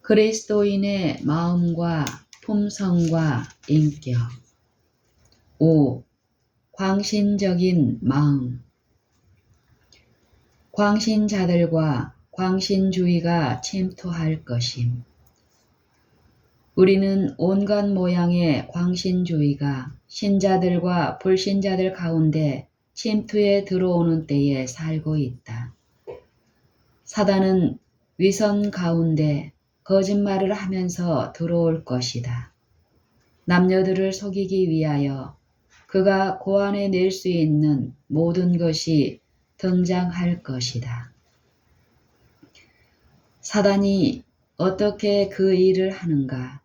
그리스도인의 마음과 품성과 인격. 5. 광신적인 마음. 광신자들과 광신주의가 침투할 것임. 우리는 온갖 모양의 광신주의가 신자들과 불신자들 가운데 침투해 들어오는 때에 살고 있다. 사단은 위선 가운데 거짓말을 하면서 들어올 것이다. 남녀들을 속이기 위하여 그가 고안해낼 수 있는 모든 것이 등장할 것이다. 사단이 어떻게 그 일을 하는가?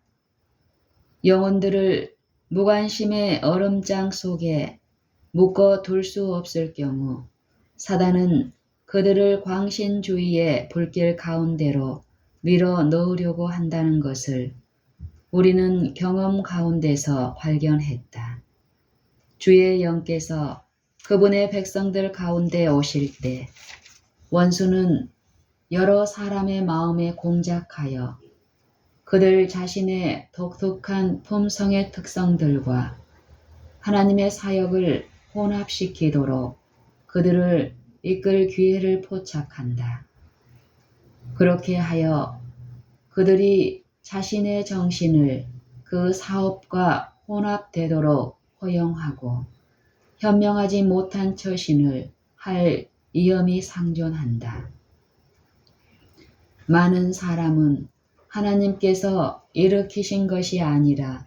영혼들을 무관심의 얼음장 속에 묶어 둘 수 없을 경우 사단은 그들을 광신주의의 불길 가운데로 밀어 넣으려고 한다는 것을 우리는 경험 가운데서 발견했다. 주의 영께서 그분의 백성들 가운데 오실 때 원수는 여러 사람의 마음에 공작하여 그들 자신의 독특한 품성의 특성들과 하나님의 사역을 혼합시키도록 그들을 이끌 기회를 포착한다. 그렇게 하여 그들이 자신의 정신을 그 사업과 혼합되도록 허용하고 현명하지 못한 처신을 할 위험이 상존한다. 많은 사람은 하나님께서 일으키신 것이 아니라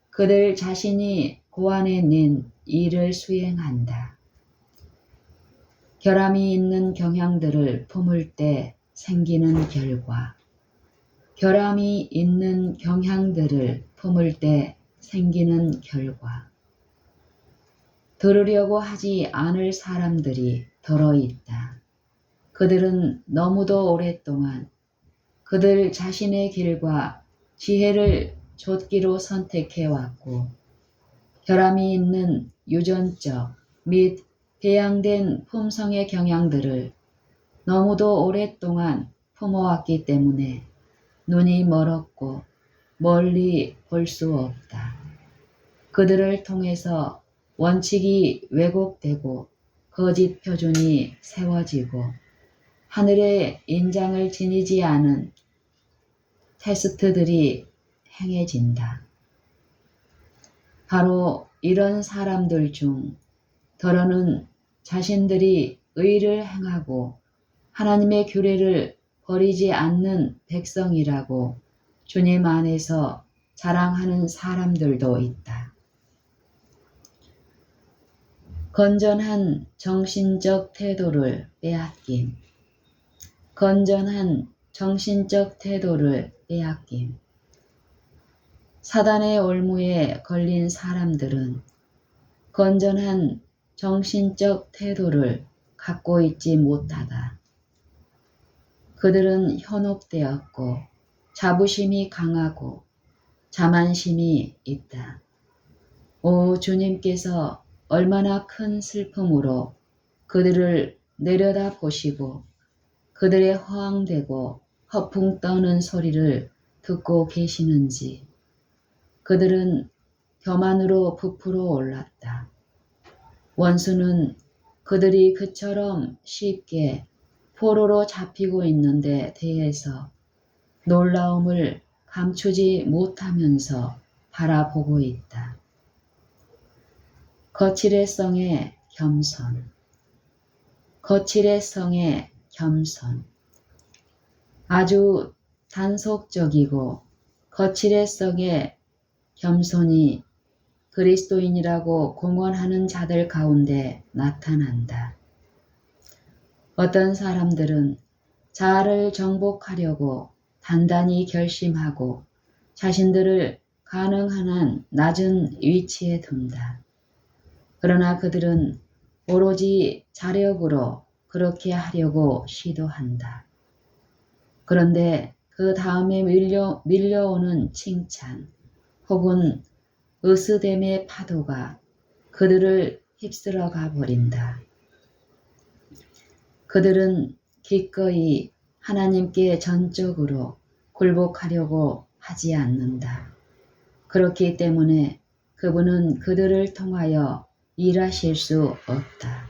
그들 자신이 고안해낸 일을 수행한다. 결함이 있는 경향들을 품을 때 생기는 결과, 결함이 있는 경향들을 품을 때 생기는 결과. 들으려고 하지 않을 사람들이 더러 있다. 그들은 너무도 오랫동안 그들 자신의 길과 지혜를 좇기로 선택해왔고 결함이 있는 유전적 및 배양된 품성의 경향들을 너무도 오랫동안 품어왔기 때문에 눈이 멀었고 멀리 볼 수 없다. 그들을 통해서 원칙이 왜곡되고 거짓 표준이 세워지고 하늘의 인장을 지니지 않은 테스트들이 행해진다. 바로 이런 사람들 중 더러는 자신들이 의를 행하고 하나님의 규례를 버리지 않는 백성이라고 주님 안에서 자랑하는 사람들도 있다. 건전한 정신적 태도를 빼앗김. 건전한 정신적 태도를 빼앗김. 사단의 올무에 걸린 사람들은 건전한 정신적 태도를 갖고 있지 못하다. 그들은 현혹되었고 자부심이 강하고 자만심이 있다. 오 주님께서 얼마나 큰 슬픔으로 그들을 내려다 보시고 그들의 허황되고 허풍 떠는 소리를 듣고 계시는지. 그들은 교만으로 부풀어 올랐다. 원수는 그들이 그처럼 쉽게 포로로 잡히고 있는데 대해서 놀라움을 감추지 못하면서 바라보고 있다. 거칠애성의 겸손. 거칠애성의 겸손. 아주 단속적이고 거칠애성의 겸손이 그리스도인이라고 공언하는 자들 가운데 나타난다. 어떤 사람들은 자아를 정복하려고 단단히 결심하고 자신들을 가능한 한 낮은 위치에 둔다. 그러나 그들은 오로지 자력으로 그렇게 하려고 시도한다. 그런데 그 다음에 밀려오는 칭찬 혹은 으스댐의 파도가 그들을 휩쓸어 가버린다. 그들은 기꺼이 하나님께 전적으로 굴복하려고 하지 않는다. 그렇기 때문에 그분은 그들을 통하여 일하실 수 없다.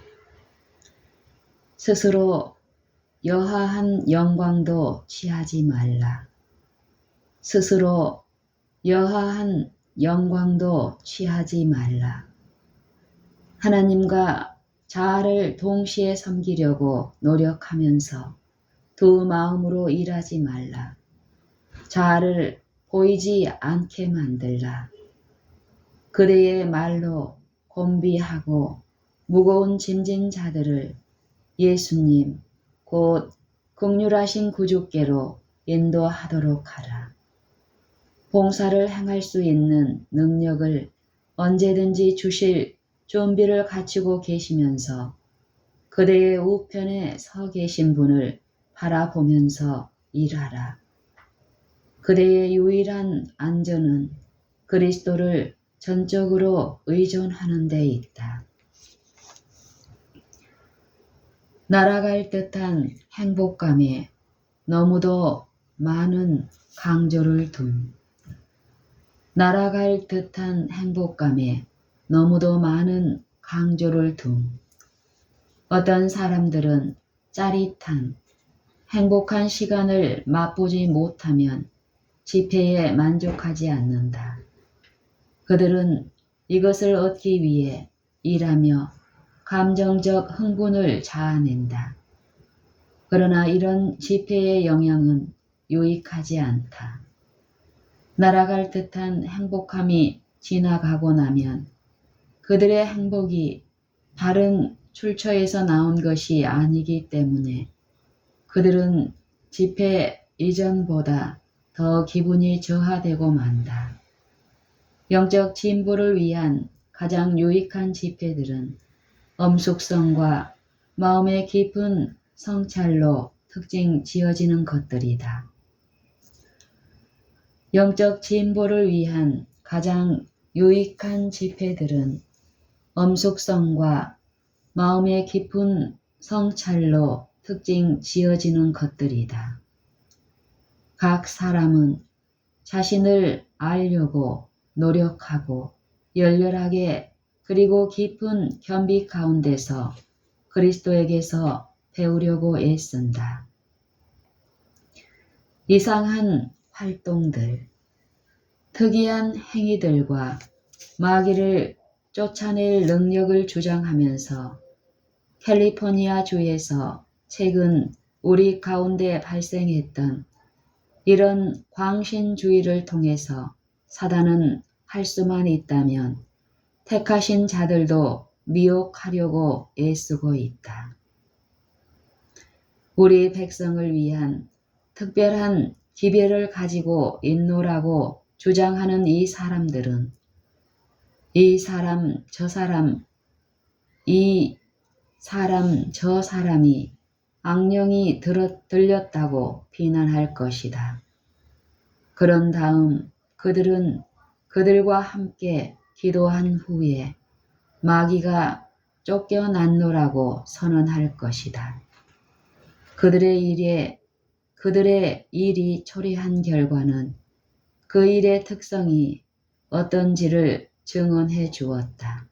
스스로 여하한 영광도 취하지 말라. 스스로 여하한 영광도 취하지 말라. 하나님과 자아를 동시에 섬기려고 노력하면서 두 마음으로 일하지 말라. 자아를 보이지 않게 만들라. 그대의 말로 곤비하고 무거운 짐진 자들을 예수님 곧 긍휼하신 구주께로 인도하도록 하라. 봉사를 행할 수 있는 능력을 언제든지 주실 준비를 갖추고 계시면서 그대의 우편에 서 계신 분을 바라보면서 일하라. 그대의 유일한 안전은 그리스도를 전적으로 의존하는 데 있다. 날아갈 듯한 행복감에 너무도 많은 강조를 둔 날아갈 듯한 행복감에 너무도 많은 강조를 둔 어떤 사람들은 짜릿한 행복한 시간을 맛보지 못하면 지폐에 만족하지 않는다. 그들은 이것을 얻기 위해 일하며 감정적 흥분을 자아낸다. 그러나 이런 지폐의 영향은 유익하지 않다. 날아갈 듯한 행복함이 지나가고 나면 그들의 행복이 다른 출처에서 나온 것이 아니기 때문에 그들은 지폐 이전보다 더 기분이 저하되고 만다. 영적 진보를 위한 가장 유익한 지폐들은 엄숙성과 마음의 깊은 성찰로 특징 지어지는 것들이다. 영적 진보를 위한 가장 유익한 지폐들은 엄숙성과 마음의 깊은 성찰로 특징 지어지는 것들이다. 각 사람은 자신을 알려고 노력하고 열렬하게 그리고 깊은 겸비 가운데서 그리스도에게서 배우려고 애쓴다. 이상한 활동들, 특이한 행위들과 마귀를 쫓아낼 능력을 주장하면서 캘리포니아 주에서 최근 우리 가운데 발생했던 이런 광신주의를 통해서 사단은 할 수만 있다면 택하신 자들도 미혹하려고 애쓰고 있다. 우리 백성을 위한 특별한 기별을 가지고 있노라고 주장하는 이 사람들은 이 사람 저 사람이 악령이 들렸다고 비난할 것이다. 그런 다음 그들은 그들과 함께 기도한 후에 마귀가 쫓겨났노라고 선언할 것이다. 그들의 일이 초래한 결과는 그 일의 특성이 어떤지를 증언해 주었다.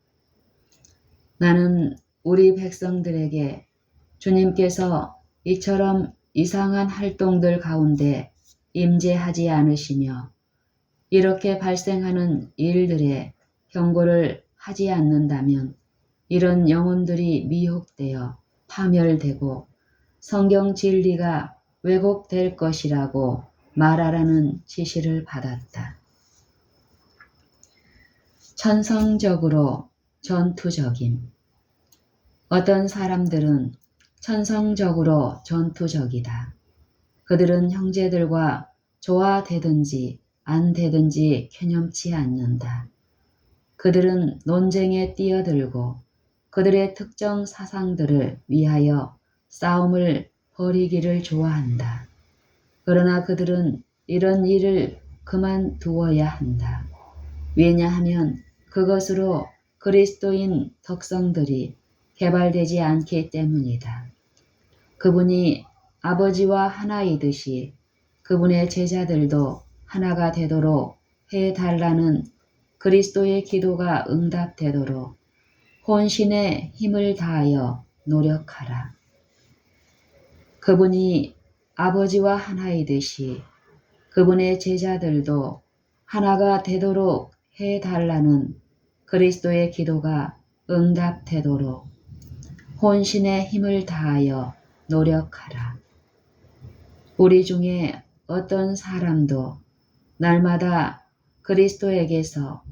나는 우리 백성들에게 주님께서 이처럼 이상한 활동들 가운데 임재하지 않으시며 이렇게 발생하는 일들에 경고를 하지 않는다면 이런 영혼들이 미혹되어 파멸되고 성경 진리가 왜곡될 것이라고 말하라는 지시를 받았다. 천성적으로 전투적임. 어떤 사람들은 천성적으로 전투적이다. 그들은 형제들과 조화되든지 안 되든지 쾌념치 않는다. 그들은 논쟁에 뛰어들고 그들의 특정 사상들을 위하여 싸움을 벌이기를 좋아한다. 그러나 그들은 이런 일을 그만두어야 한다. 왜냐하면 그것으로 그리스도인 덕성들이 개발되지 않기 때문이다. 그분이 아버지와 하나이듯이 그분의 제자들도 하나가 되도록 해달라는 그리스도의 기도가 응답되도록 혼신의 힘을 다하여 노력하라. 그분이 아버지와 하나이듯이 그분의 제자들도 하나가 되도록 해달라는 그리스도의 기도가 응답되도록 혼신의 힘을 다하여 노력하라. 우리 중에 어떤 사람도 날마다 그리스도에게서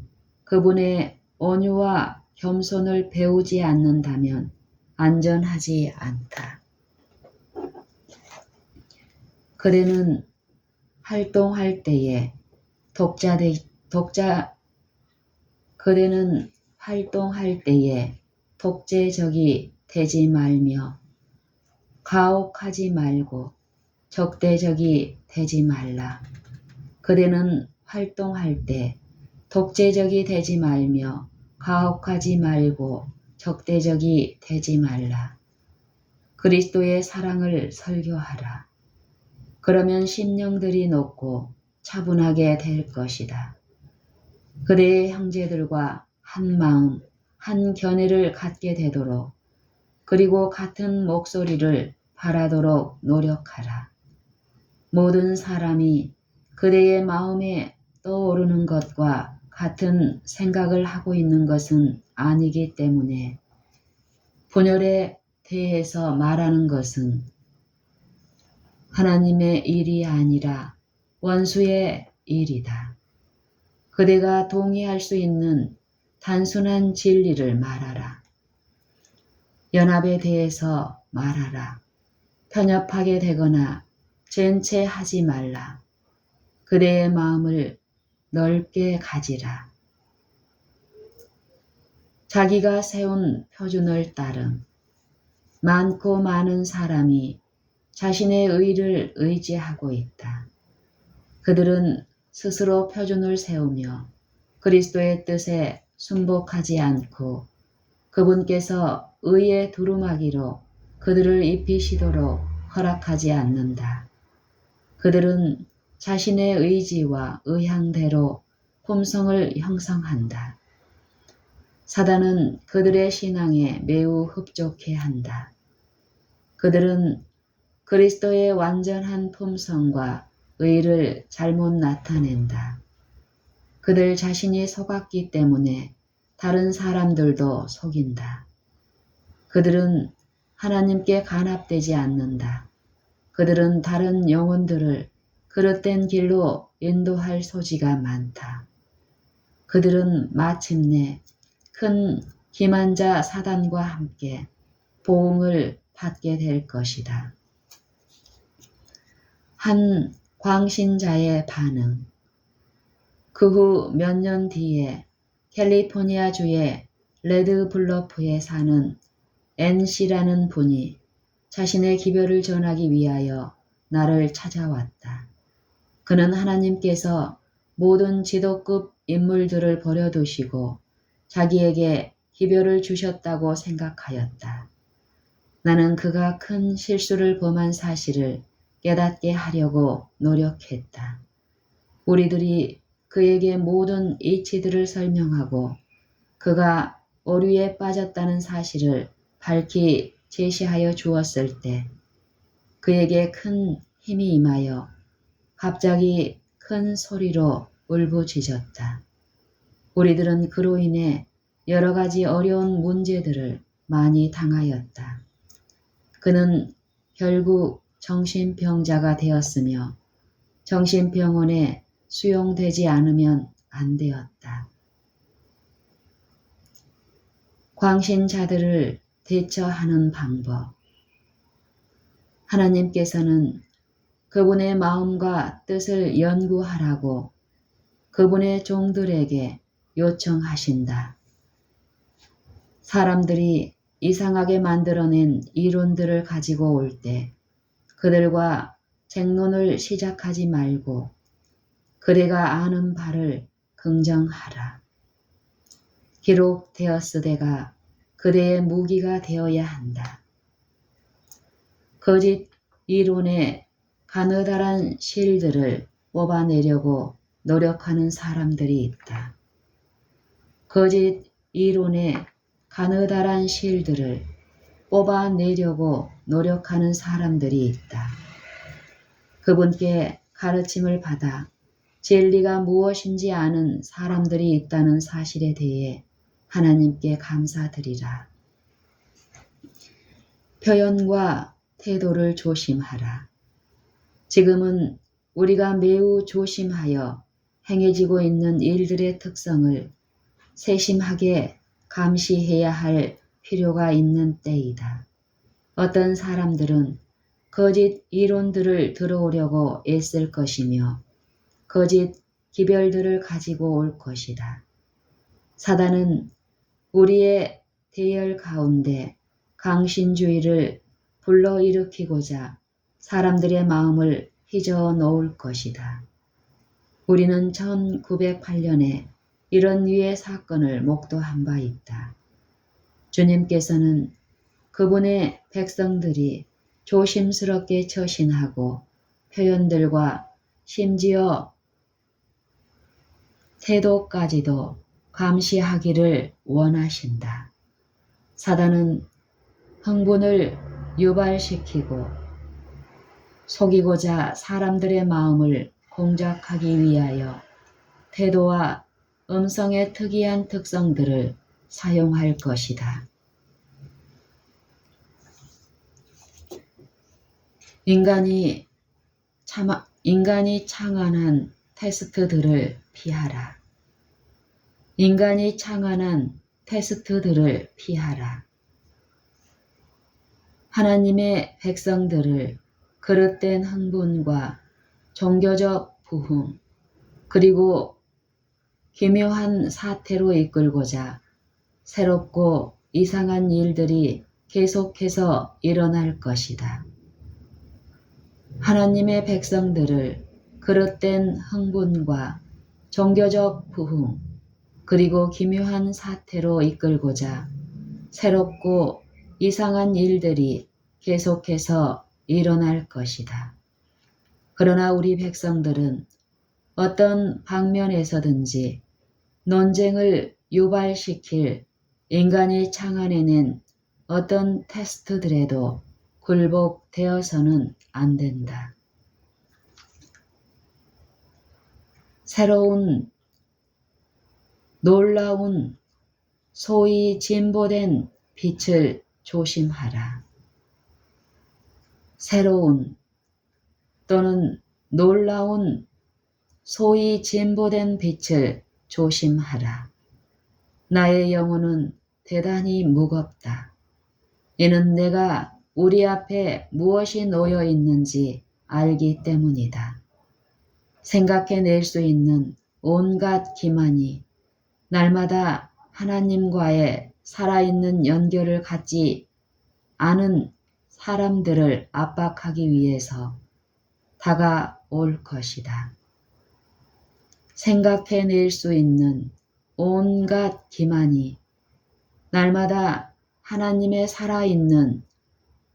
그분의 온유와 겸손을 배우지 않는다면 안전하지 않다. 그대는 활동할 때에 그대는 활동할 때에 독재적이 되지 말며 가혹하지 말고 적대적이 되지 말라. 그대는 활동할 때 독재적이 되지 말며 가혹하지 말고 적대적이 되지 말라. 그리스도의 사랑을 설교하라. 그러면 심령들이 높고 차분하게 될 것이다. 그대의 형제들과 한 마음, 한 견해를 갖게 되도록 그리고 같은 목소리를 바라도록 노력하라. 모든 사람이 그대의 마음에 떠오르는 것과 같은 생각을 하고 있는 것은 아니기 때문에 분열에 대해서 말하는 것은 하나님의 일이 아니라 원수의 일이다. 그대가 동의할 수 있는 단순한 진리를 말하라. 연합에 대해서 말하라. 편협하게 되거나 젠체하지 말라. 그대의 마음을 넓게 가지라. 자기가 세운 표준을 따름 많고 많은 사람이 자신의 의를 의지하고 있다. 그들은 스스로 표준을 세우며 그리스도의 뜻에 순복하지 않고 그분께서 의의 두루마기로 그들을 입히시도록 허락하지 않는다. 그들은 자신의 의지와 의향대로 품성을 형성한다. 사단은 그들의 신앙에 매우 흡족해 한다. 그들은 그리스도의 완전한 품성과 의를 잘못 나타낸다. 그들 자신이 속았기 때문에 다른 사람들도 속인다. 그들은 하나님께 간합되지 않는다. 그들은 다른 영혼들을 그릇된 길로 인도할 소지가 많다. 그들은 마침내 큰 기만자 사단과 함께 보응을 받게 될 것이다. 한 광신자의 반응. 그 후 몇 년 뒤에 캘리포니아주의 레드블러프에 사는 앤씨라는 분이 자신의 기별을 전하기 위하여 나를 찾아왔다. 그는 하나님께서 모든 지도급 인물들을 버려두시고 자기에게 기별을 주셨다고 생각하였다. 나는 그가 큰 실수를 범한 사실을 깨닫게 하려고 노력했다. 우리들이 그에게 모든 이치들을 설명하고 그가 오류에 빠졌다는 사실을 밝히 제시하여 주었을 때 그에게 큰 힘이 임하여 갑자기 큰 소리로 울부짖었다. 우리들은 그로 인해 여러 가지 어려운 문제들을 많이 당하였다. 그는 결국 정신병자가 되었으며 정신병원에 수용되지 않으면 안 되었다. 광신자들을 대처하는 방법. 하나님께서는 그분의 마음과 뜻을 연구하라고 그분의 종들에게 요청하신다. 사람들이 이상하게 만들어낸 이론들을 가지고 올 때 그들과 쟁론을 시작하지 말고 그대가 아는 바를 긍정하라. 기록되었으되가 그대의 무기가 되어야 한다. 거짓 이론에 가느다란 실들을 뽑아내려고 노력하는 사람들이 있다. 거짓 이론의 가느다란 실들을 뽑아내려고 노력하는 사람들이 있다. 그분께 가르침을 받아 진리가 무엇인지 아는 사람들이 있다는 사실에 대해 하나님께 감사드리라. 표현과 태도를 조심하라. 지금은 우리가 매우 조심하여 행해지고 있는 일들의 특성을 세심하게 감시해야 할 필요가 있는 때이다. 어떤 사람들은 거짓 이론들을 들어오려고 애쓸 것이며 거짓 기별들을 가지고 올 것이다. 사단은 우리의 대열 가운데 강신주의를 불러일으키고자 사람들의 마음을 휘저어 놓을 것이다. 우리는 1908년에 이런 유의 사건을 목도한 바 있다. 주님께서는 그분의 백성들이 조심스럽게 처신하고 표현들과 심지어 태도까지도 감시하기를 원하신다. 사단은 흥분을 유발시키고 속이고자 사람들의 마음을 공작하기 위하여 태도와 음성의 특이한 특성들을 사용할 것이다. 인간이 창안한 테스트들을 피하라. 인간이 창안한 테스트들을 피하라. 하나님의 백성들을 그릇된 흥분과 종교적 부흥 그리고 기묘한 사태로 이끌고자 새롭고 이상한 일들이 계속해서 일어날 것이다. 하나님의 백성들을 그릇된 흥분과 종교적 부흥 그리고 기묘한 사태로 이끌고자 새롭고 이상한 일들이 계속해서 일어날 것이다. 그러나 우리 백성들은 어떤 방면에서든지 논쟁을 유발시킬 인간이 창안해낸 어떤 테스트들에도 굴복되어서는 안 된다. 새로운 놀라운 소위 진보된 빛을 조심하라. 새로운 또는 놀라운 소위 진보된 빛을 조심하라. 나의 영혼은 대단히 무겁다. 이는 내가 우리 앞에 무엇이 놓여 있는지 알기 때문이다. 생각해낼 수 있는 온갖 기만이 날마다 하나님과의 살아있는 연결을 갖지 않은 사람들을 압박하기 위해서 다가올 것이다. 생각해낼 수 있는 온갖 기만이 날마다 하나님의 살아있는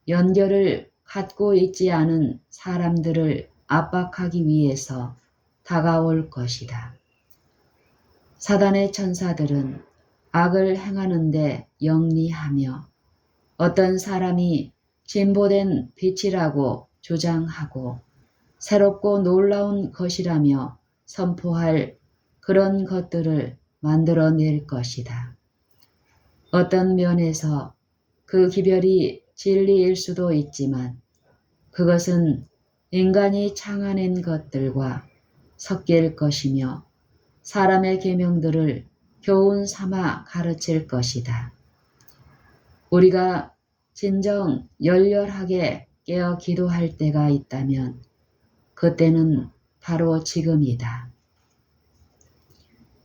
연결을 갖고 있지 않은 사람들을 압박하기 위해서 다가올 것이다. 사단의 천사들은 악을 행하는데 영리하며 어떤 사람이 진보된 빛이라고 주장하고 새롭고 놀라운 것이라며 선포할 그런 것들을 만들어낼 것이다. 어떤 면에서 그 기별이 진리일 수도 있지만 그것은 인간이 창아낸 것들과 섞일 것이며 사람의 계명들을 교훈 삼아 가르칠 것이다. 우리가 진정 열렬하게 깨어 기도할 때가 있다면 그때는 바로 지금이다.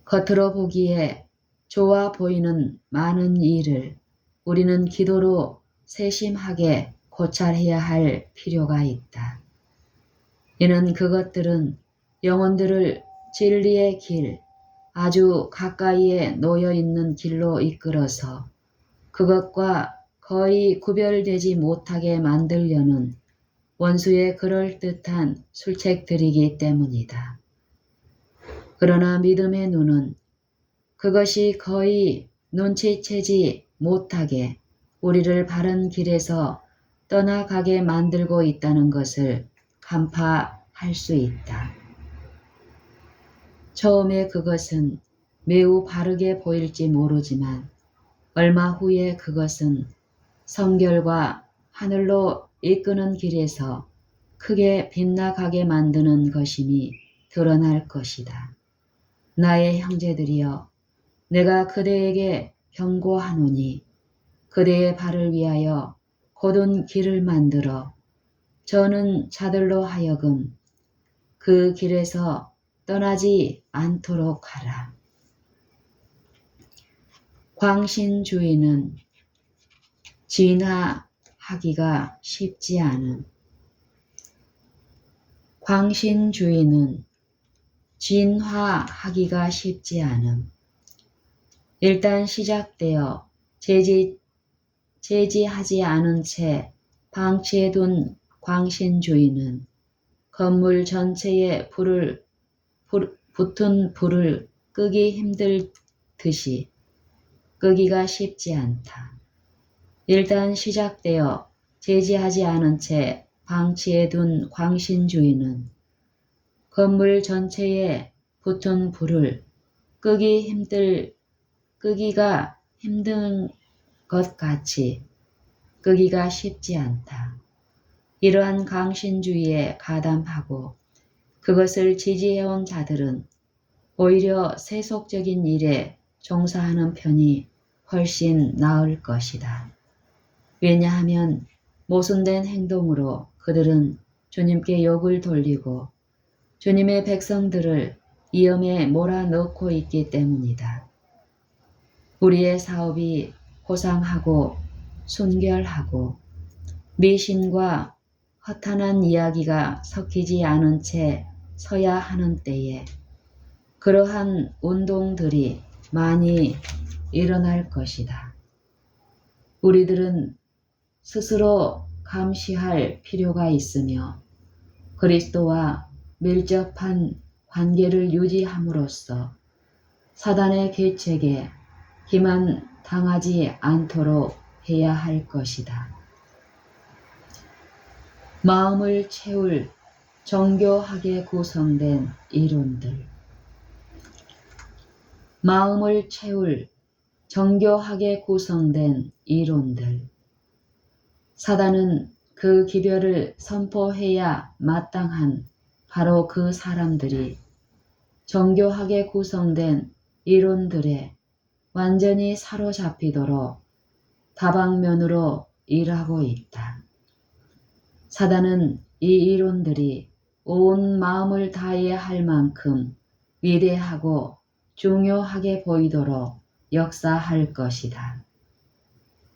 겉으로 보기에 좋아 보이는 많은 일을 우리는 기도로 세심하게 고찰해야 할 필요가 있다. 이는 그것들은 영혼들을 진리의 길, 아주 가까이에 놓여 있는 길로 이끌어서 그것과 거의 구별되지 못하게 만들려는 원수의 그럴듯한 술책들이기 때문이다. 그러나 믿음의 눈은 그것이 거의 눈치채지 못하게 우리를 바른 길에서 떠나가게 만들고 있다는 것을 간파할 수 있다. 처음에 그것은 매우 바르게 보일지 모르지만 얼마 후에 그것은 성결과 하늘로 이끄는 길에서 크게 빗나가게 만드는 것임이 드러날 것이다. 나의 형제들이여, 내가 그대에게 경고하노니 그대의 발을 위하여 곧은 길을 만들어 저는 자들로 하여금 그 길에서 떠나지 않도록 하라. 광신주의는 진화하기가 쉽지 않음. 광신주의는 진화하기가 쉽지 않음. 일단 시작되어 제지하지 않은 채 방치해둔 광신주의는 건물 전체에 붙은 불을 끄기 힘들듯이 끄기가 쉽지 않다. 일단 시작되어 제지하지 않은 채 방치해둔 광신주의는 건물 전체에 붙은 불을 끄기가 힘든 것 같이 끄기가 쉽지 않다. 이러한 광신주의에 가담하고 그것을 지지해온 자들은 오히려 세속적인 일에 종사하는 편이 훨씬 나을 것이다. 왜냐하면 모순된 행동으로 그들은 주님께 욕을 돌리고 주님의 백성들을 위험에 몰아넣고 있기 때문이다. 우리의 사업이 호상하고 순결하고 미신과 허탄한 이야기가 섞이지 않은 채 서야 하는 때에 그러한 운동들이 많이 일어날 것이다. 우리들은 스스로 감시할 필요가 있으며 그리스도와 밀접한 관계를 유지함으로써 사단의 계책에 기만당하지 않도록 해야 할 것이다. 마음을 채울 정교하게 구성된 이론들. 마음을 채울 정교하게 구성된 이론들. 사단은 그 기별을 선포해야 마땅한 바로 그 사람들이 정교하게 구성된 이론들에 완전히 사로잡히도록 다방면으로 일하고 있다. 사단은 이 이론들이 온 마음을 다해야 할 만큼 위대하고 중요하게 보이도록 역사할 것이다.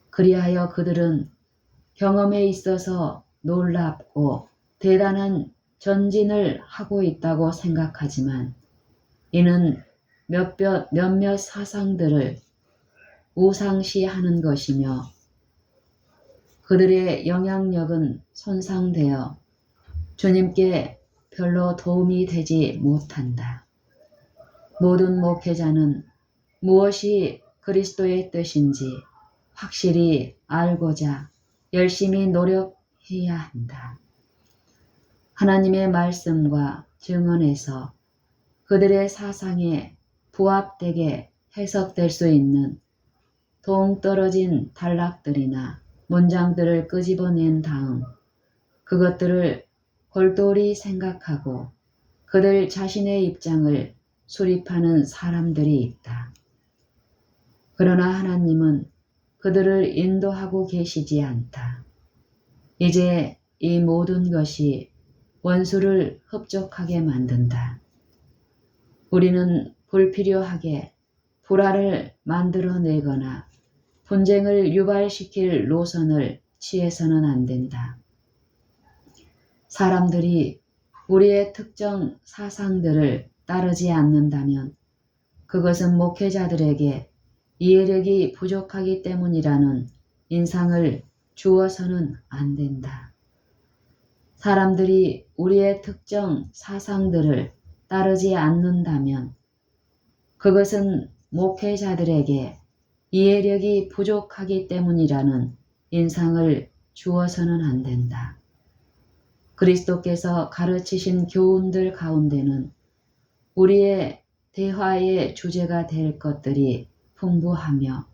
그리하여 그들은 경험에 있어서 놀랍고 대단한 전진을 하고 있다고 생각하지만 이는 몇몇 사상들을 우상시하는 것이며 그들의 영향력은 손상되어 주님께 별로 도움이 되지 못한다. 모든 목회자는 무엇이 그리스도의 뜻인지 확실히 알고자 열심히 노력해야 한다. 하나님의 말씀과 증언에서 그들의 사상에 부합되게 해석될 수 있는 동떨어진 단락들이나 문장들을 끄집어낸 다음 그것들을 골똘히 생각하고 그들 자신의 입장을 수립하는 사람들이 있다. 그러나 하나님은 그들을 인도하고 계시지 않다. 이제 이 모든 것이 원수를 흡족하게 만든다. 우리는 불필요하게 불화를 만들어내거나 분쟁을 유발시킬 노선을 취해서는 안 된다. 사람들이 우리의 특정 사상들을 따르지 않는다면 그것은 목회자들에게 이해력이 부족하기 때문이라는 인상을 주어서는 안 된다. 사람들이 우리의 특정 사상들을 따르지 않는다면 그것은 목회자들에게 이해력이 부족하기 때문이라는 인상을 주어서는 안 된다. 그리스도께서 가르치신 교훈들 가운데는 우리의 대화의 주제가 될 것들이 풍부하며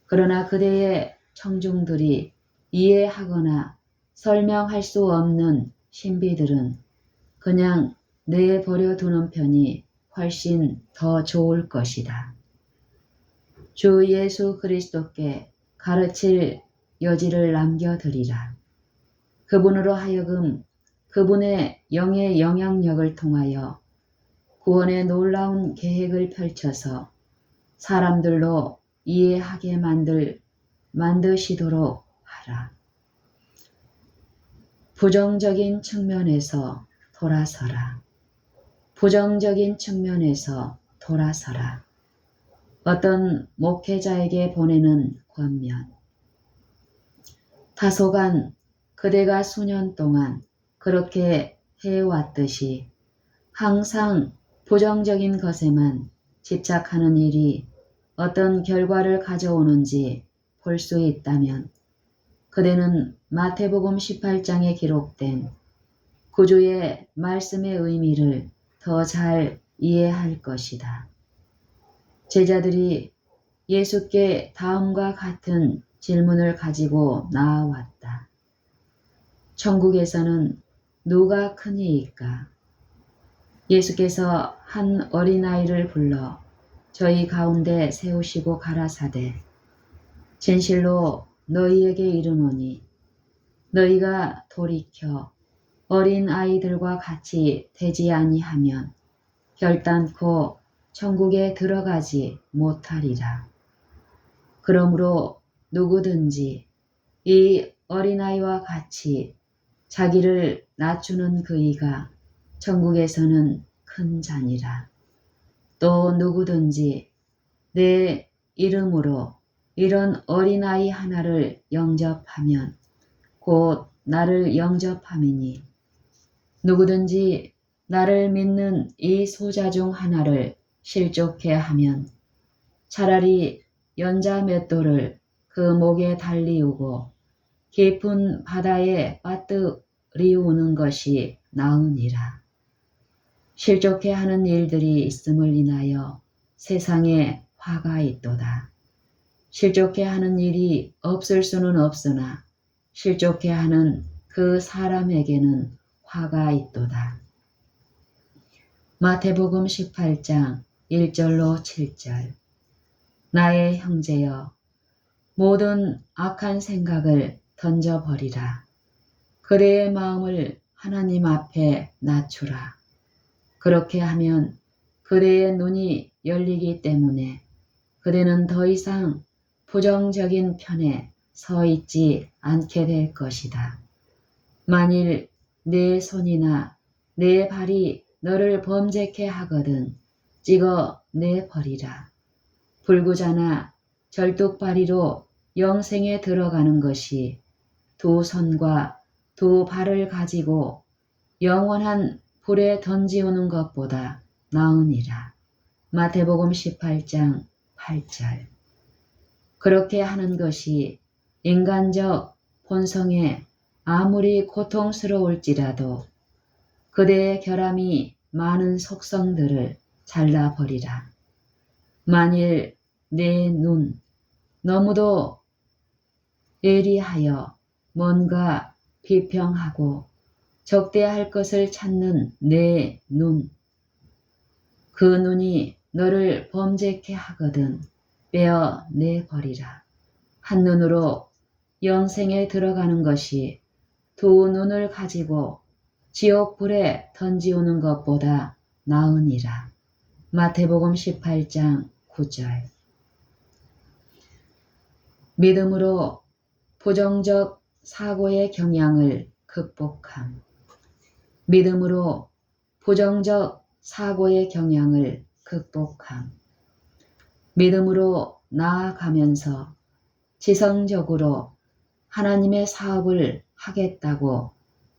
그러나 그대의 청중들이 이해하거나 설명할 수 없는 신비들은 그냥 내버려 두는 편이 훨씬 더 좋을 것이다. 주 예수 그리스도께 가르칠 여지를 남겨드리라. 그분으로 하여금 그분의 영의 영향력을 통하여 구원의 놀라운 계획을 펼쳐서 사람들로 이해하게 만드시도록 하라. 부정적인 측면에서 돌아서라. 부정적인 측면에서 돌아서라. 어떤 목회자에게 보내는 권면. 다소간 그대가 수년 동안 그렇게 해왔듯이 항상 부정적인 것에만 집착하는 일이 어떤 결과를 가져오는지 볼 수 있다면 그대는 마태복음 18장에 기록된 구주의 말씀의 의미를 더 잘 이해할 것이다. 제자들이 예수께 다음과 같은 질문을 가지고 나아왔다. 천국에서는 누가 크니이까? 예수께서 한 어린아이를 불러 저희 가운데 세우시고 가라사대 진실로 너희에게 이르노니 너희가 돌이켜 어린 아이들과 같이 되지 아니하면 결단코 천국에 들어가지 못하리라. 그러므로 누구든지 이 어린아이와 같이 자기를 낮추는 그이가 천국에서는 큰 자니라. 또 누구든지 내 이름으로 이런 어린아이 하나를 영접하면 곧 나를 영접함이니 누구든지 나를 믿는 이 소자 중 하나를 실족해 하면 차라리 연자 맷돌을 그 목에 달리우고 깊은 바다에 빠뜨리우는 것이 나으니라. 실족해 하는 일들이 있음을 인하여 세상에 화가 있도다. 실족해 하는 일이 없을 수는 없으나 실족해 하는 그 사람에게는 화가 있도다. 마태복음 18장 1절로 7절. 나의 형제여, 모든 악한 생각을 던져버리라. 그대의 마음을 하나님 앞에 낮추라. 그렇게 하면 그대의 눈이 열리기 때문에 그대는 더 이상 부정적인 편에 서 있지 않게 될 것이다. 만일 내 손이나 내 발이 너를 범죄케 하거든 찍어 내버리라. 불구자나 절뚝발이로 영생에 들어가는 것이 두 손과 두 발을 가지고 영원한 불에 던지우는 것보다 나으니라. 마태복음 18장 8절. 그렇게 하는 것이 인간적 본성에 아무리 고통스러울지라도 그대의 결함이 많은 속성들을 잘라버리라. 만일 내 눈, 너무도 예리하여 뭔가 비평하고 적대할 것을 찾는 내 눈, 그 눈이 너를 범죄케 하거든 빼어 내버리라. 한눈으로 영생에 들어가는 것이 두 눈을 가지고 지옥불에 던지우는 것보다 나으니라. 마태복음 18장 9절. 믿음으로 부정적 사고의 경향을 극복함. 믿음으로 부정적 사고의 경향을 극복함. 믿음으로 나아가면서 지성적으로 하나님의 사업을 하겠다고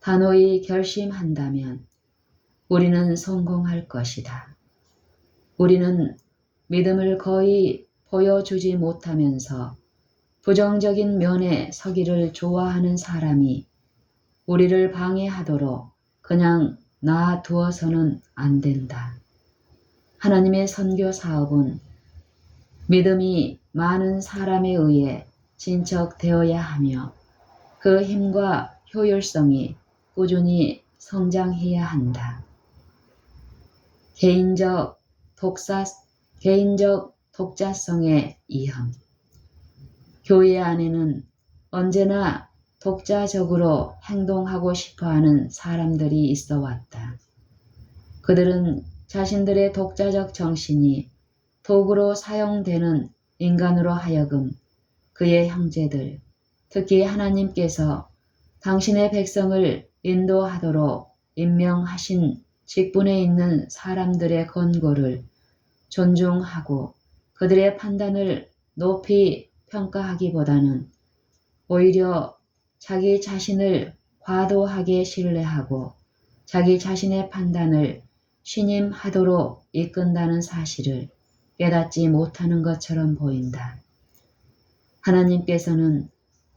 단호히 결심한다면 우리는 성공할 것이다. 우리는 믿음을 거의 보여주지 못하면서 부정적인 면에 서기를 좋아하는 사람이 우리를 방해하도록 그냥 놔두어서는 안 된다. 하나님의 선교 사업은 믿음이 많은 사람에 의해 진척되어야 하며 그 힘과 효율성이 꾸준히 성장해야 한다. 개인적 독자성의 이흠. 교회 안에는 언제나 독자적으로 행동하고 싶어하는 사람들이 있어 왔다. 그들은 자신들의 독자적 정신이 도구로 사용되는 인간으로 하여금 그의 형제들, 특히 하나님께서 당신의 백성을 인도하도록 임명하신 직분에 있는 사람들의 권고를 존중하고 그들의 판단을 높이 평가하기보다는 오히려 자기 자신을 과도하게 신뢰하고 자기 자신의 판단을 신임하도록 이끈다는 사실을 깨닫지 못하는 것처럼 보인다. 하나님께서는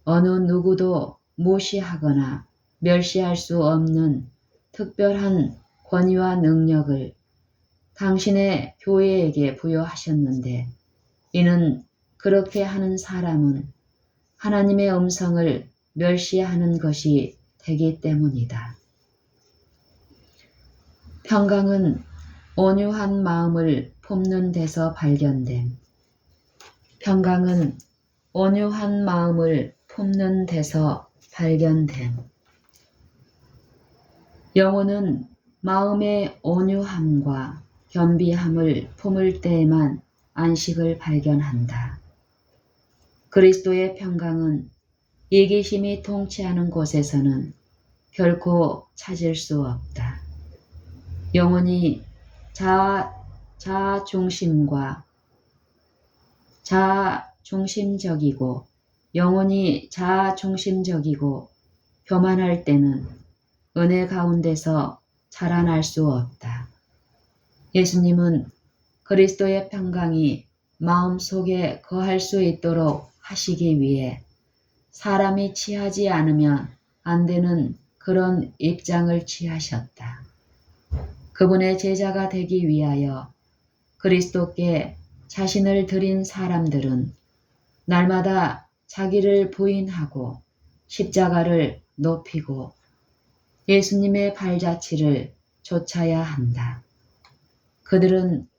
어느 누구도 무시하거나 멸시할 수 없는 특별한 권위와 능력을 당신의 교회에게 부여하셨는데 이는 그렇게 하는 사람은 하나님의 음성을 멸시하는 것이 되기 때문이다. 평강은 온유한 마음을 품는 데서 발견됨. 평강은 온유한 마음을 품는 데서 발견됨. 영혼은 마음의 온유함과 겸비함을 품을 때에만 안식을 발견한다. 그리스도의 평강은 이기심이 통치하는 곳에서는 결코 찾을 수 없다. 영혼이 자아중심적이고 교만할 때는 은혜 가운데서 자라날 수 없다. 예수님은 그리스도의 평강이 마음속에 거할 수 있도록 하시기 위해 사람이 취하지 않으면 안 되는 그런 입장을 취하셨다. 그분의 제자가 되기 위하여 그리스도께 자신을 드린 사람들은 날마다 자기를 부인하고 십자가를 높이고 예수님의 발자취를 좇아야 한다. 그들은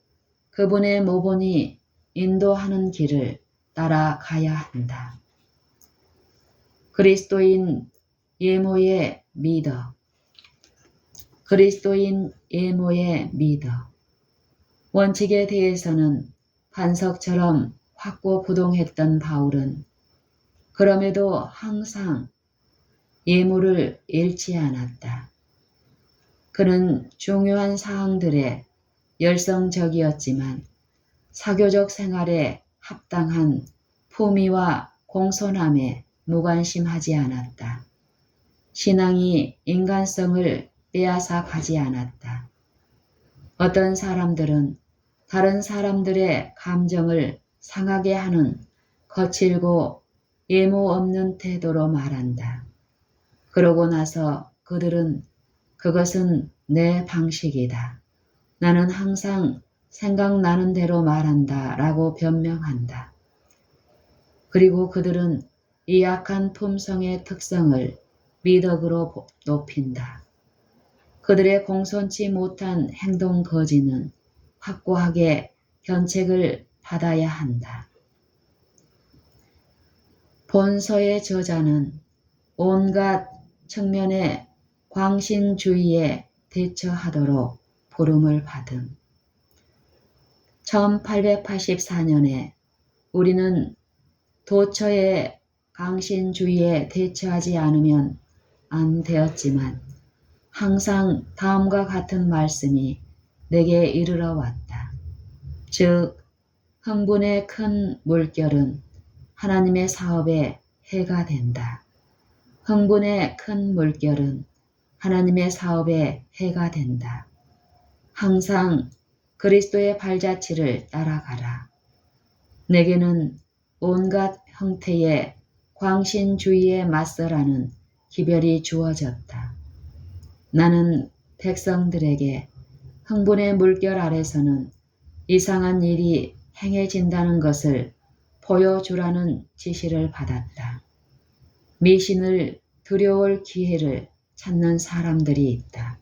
그분의 모본이 인도하는 길을 따라가야 한다. 그리스도인 예모의 미덕. 원칙에 대해서는 반석처럼 확고부동했던 바울은 그럼에도 항상 예모를 잃지 않았다. 그는 중요한 사항들에 열성적이었지만 사교적 생활에 합당한 품위와 공손함에 무관심하지 않았다. 신앙이 인간성을 빼앗아 가지 않았다. 어떤 사람들은 다른 사람들의 감정을 상하게 하는 거칠고 예모 없는 태도로 말한다. 그러고 나서 그들은 그것은 내 방식이다. 나는 항상 생각나는 대로 말한다 라고 변명한다. 그리고 그들은 이 약한 품성의 특성을 미덕으로 높인다. 그들의 공손치 못한 행동 거지는 확고하게 견책을 받아야 한다. 본서의 저자는 온갖 측면의 광신주의에 대처하도록 부름을 받음. 1884년에 우리는 도처의 강신주의에 대처하지 않으면 안 되었지만 항상 다음과 같은 말씀이 내게 이르러 왔다. 즉, 흥분의 큰 물결은 하나님의 사업에 해가 된다. 흥분의 큰 물결은 하나님의 사업에 해가 된다. 항상 그리스도의 발자취를 따라가라. 내게는 온갖 형태의 광신주의에 맞서라는 기별이 주어졌다. 나는 백성들에게 흥분의 물결 아래서는 이상한 일이 행해진다는 것을 보여주라는 지시를 받았다. 미신을 들여올 기회를 찾는 사람들이 있다.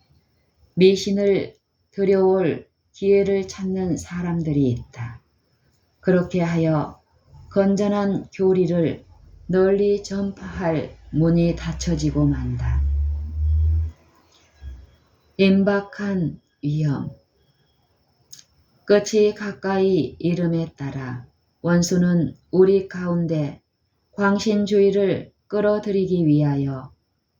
미신을 들여올 기회를 찾는 사람들이 있다. 그렇게 하여 건전한 교리를 널리 전파할 문이 닫혀지고 만다. 임박한 위험. 끝이 가까이 이름에 따라 원수는 우리 가운데 광신주의를 끌어들이기 위하여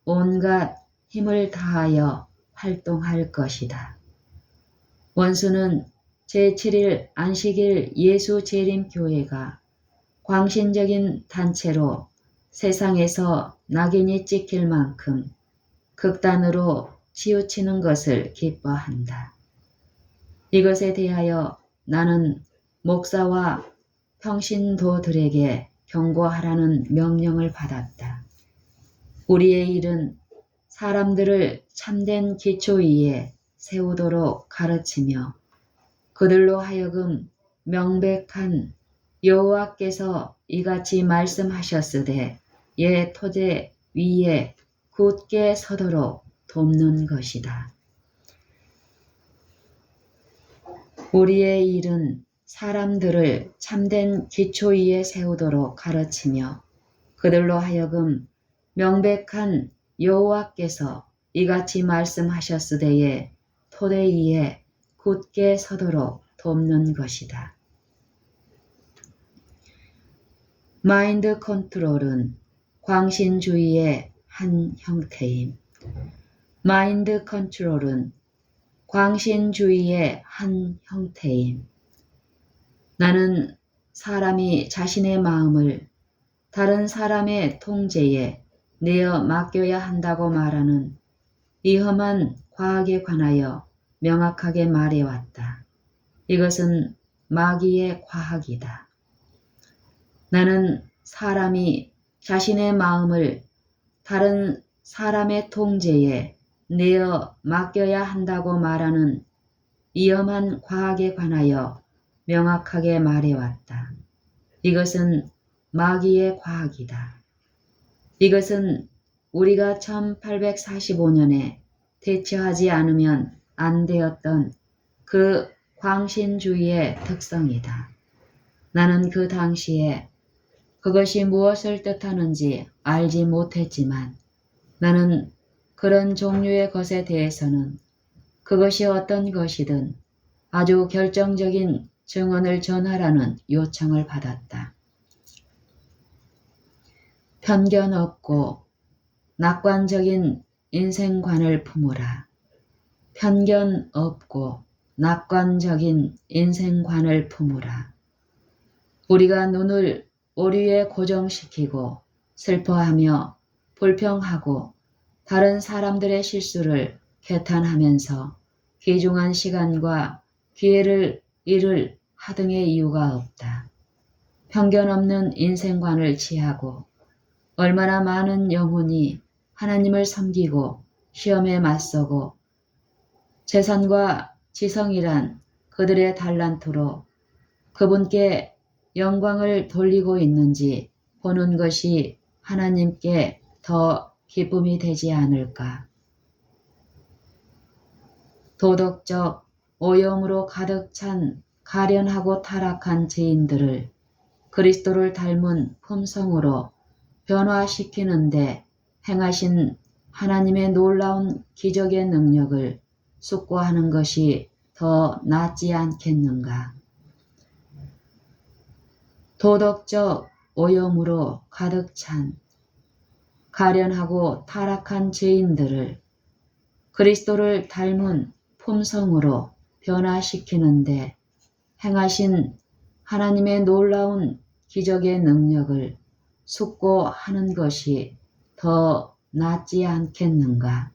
온갖 힘을 다하여 활동할 것이다. 원수는 제7일 안식일 예수 재림교회가 광신적인 단체로 세상에서 낙인이 찍힐 만큼 극단으로 치우치는 것을 기뻐한다. 이것에 대하여 나는 목사와 평신도들에게 경고하라는 명령을 받았다. 우리의 일은 사람들을 참된 기초 위에 세우도록 가르치며 그들로 하여금 명백한 여호와께서 이같이 말씀하셨으되 예 토대 위에 굳게 서도록 돕는 것이다. 우리의 일은 사람들을 참된 기초 위에 세우도록 가르치며 그들로 하여금 명백한 여호와께서 이같이 말씀하셨으되 토대 위에 굳게 서도록 돕는 것이다. 마인드 컨트롤은 광신주의의 한 형태임. 마인드 컨트롤은 광신주의의 한 형태임. 나는 사람이 자신의 마음을 다른 사람의 통제에 내어 맡겨야 한다고 말하는 위험한 과학에 관하여 명확하게 말해왔다. 이것은 마귀의 과학이다. 나는 사람이 자신의 마음을 다른 사람의 통제에 내어 맡겨야 한다고 말하는 위험한 과학에 관하여 명확하게 말해왔다. 이것은 마귀의 과학이다. 이것은 우리가 1845년에 대처하지 않으면 안 되었던 그 광신주의의 특성이다. 나는 그 당시에 그것이 무엇을 뜻하는지 알지 못했지만 나는 그런 종류의 것에 대해서는 그것이 어떤 것이든 아주 결정적인 증언을 전하라는 요청을 받았다. 편견 없고 낙관적인 인생관을 품으라. 편견 없고 낙관적인 인생관을 품으라. 우리가 눈을 오류에 고정시키고 슬퍼하며 불평하고 다른 사람들의 실수를 개탄하면서 귀중한 시간과 기회를 잃을 하등의 이유가 없다. 편견 없는 인생관을 취하고 얼마나 많은 영혼이 하나님을 섬기고 시험에 맞서고 재산과 지성이란 그들의 달란트로 그분께 영광을 돌리고 있는지 보는 것이 하나님께 더 기쁨이 되지 않을까. 도덕적 오염으로 가득 찬 가련하고 타락한 죄인들을 그리스도를 닮은 품성으로 변화시키는데 행하신 하나님의 놀라운 기적의 능력을 숙고하는 것이 더 낫지 않겠는가. 도덕적 오염으로 가득 찬 가련하고 타락한 죄인들을 그리스도를 닮은 품성으로 변화시키는데 행하신 하나님의 놀라운 기적의 능력을 숙고하는 것이 더 낫지 않겠는가.